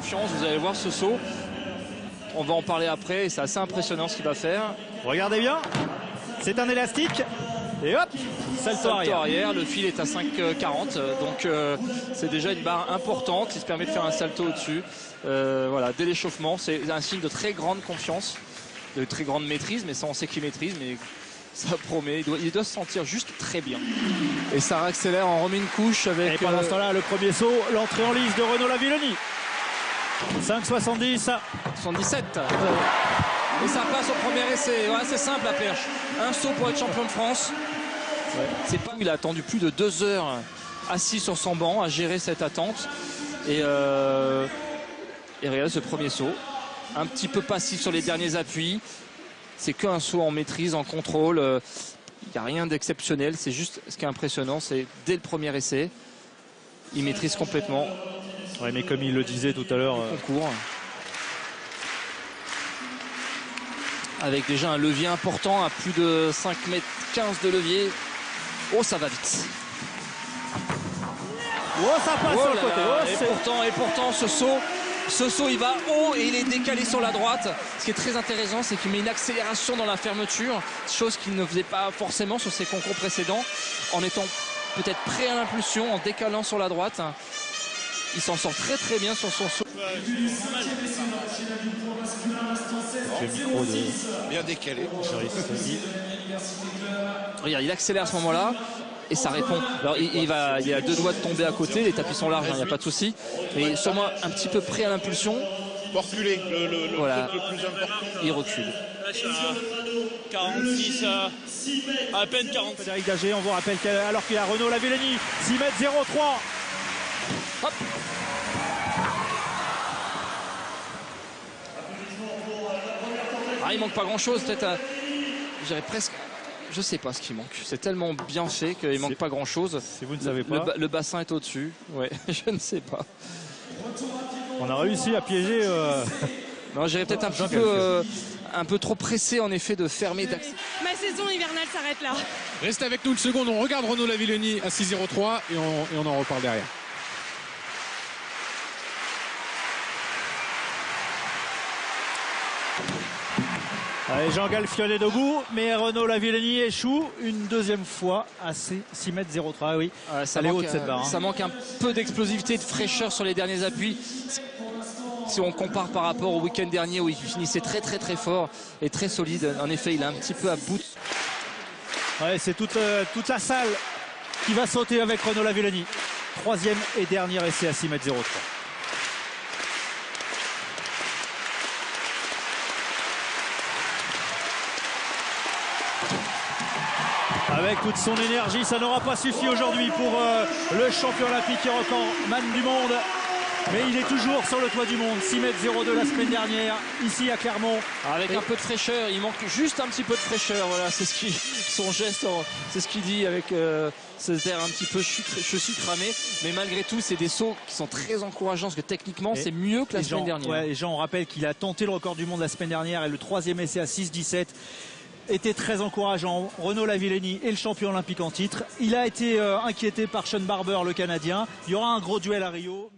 confiance. Vous allez voir ce saut. On va en parler après et c'est assez impressionnant ce qu'il va faire. Regardez bien, c'est un élastique. Et hop, salto arrière. Le fil est à 5,40, donc c'est déjà une barre importante qui se permet de faire un salto au-dessus. Voilà, dès l'échauffement, c'est un signe de très grande confiance, de très grande maîtrise, mais ça on sait qu'il maîtrise, mais ça promet, il doit se sentir juste très bien. Et ça accélère, on remet une couche avec... Et pendant ce temps-là, le premier saut, l'entrée en lice de Renaud Lavillenie. 5,70. 77. Et ça passe au premier essai. Ouais, c'est simple la perche. Un saut pour être champion de France. Ouais. C'est pas, il a attendu plus de 2 heures assis sur son banc à gérer cette attente. Et regardez ce premier saut. Un petit peu passif sur les derniers appuis. C'est qu'un saut en maîtrise, en contrôle. Il n'y a rien d'exceptionnel. C'est juste ce qui est impressionnant, c'est dès le premier essai, il maîtrise complètement. Ouais, mais comme il le disait tout à l'heure, concours. Avec déjà un levier important à plus de 5,15 m de levier. Oh, ça va vite. Oh, ça passe sur le côté. Et pourtant, ce saut, il va haut et il est décalé sur la droite. Ce qui est très intéressant, c'est qu'il met une accélération dans la fermeture, chose qu'il ne faisait pas forcément sur ses concours précédents, en étant peut-être prêt à l'impulsion, en décalant sur la droite. Il s'en sort très très bien sur son saut. Le micro bien décalé. Regarde, il accélère à ce moment-là et ça répond. Alors il a 2 doigts de tomber à côté, les tapis sont larges, il n'y a pas de souci. Mais sûrement un petit peu près à l'impulsion. Pour reculer, voilà. le plus important. Il recule. 46, à peine 40. Frédéric Dager, on vous rappelle qu'alors qu'il a Renaud Lavillenie, 6,03 m. Hop. Ah, il manque pas grand chose, peut-être. Je dirais presque. Je sais pas ce qui manque. C'est tellement bien fait qu'il manque pas grand chose. Si vous ne savez pas. Le bassin est au-dessus. Ouais, je ne sais pas. On a réussi à piéger. Non, j'irais peut-être un peu trop pressé en effet de fermer d'accès. Ma saison hivernale s'arrête là. Restez avec nous une seconde, on regarde Renaud Lavillenie à 6,03 et on en reparle derrière. Allez, Jean Galfiol est debout, mais Renaud Lavillenie échoue une deuxième fois à 6,03 m. Oui, ça elle est manque, haute cette barre. Ça manque un peu d'explosivité, de fraîcheur sur les derniers appuis. Si on compare par rapport au week-end dernier où il finissait très très très fort et très solide. En effet, il est un petit peu à bout. Ouais, c'est toute la salle qui va sauter avec Renaud Lavillenie. 3e et dernier essai à 6,03 m. Avec toute son énergie, ça n'aura pas suffi aujourd'hui pour le champion olympique et recordman du monde. Mais il est toujours sur le toit du monde. 6,02 m la semaine dernière, ici à Clermont. Avec un peu de fraîcheur, il manque juste un petit peu de fraîcheur. Voilà, c'est son geste, c'est ce qu'il dit avec cet air un petit peu je suis cramé. Mais malgré tout, c'est des sauts qui sont très encourageants parce que techniquement, c'est mieux que la semaine dernière. Ouais, et Jean, on rappelle qu'il a tenté le record du monde la semaine dernière et le 3e essai à 6,17 était très encourageant. Renaud Lavillenie est le champion olympique en titre. Il a été inquiété par Sean Barber, le Canadien. Il y aura un gros duel à Rio.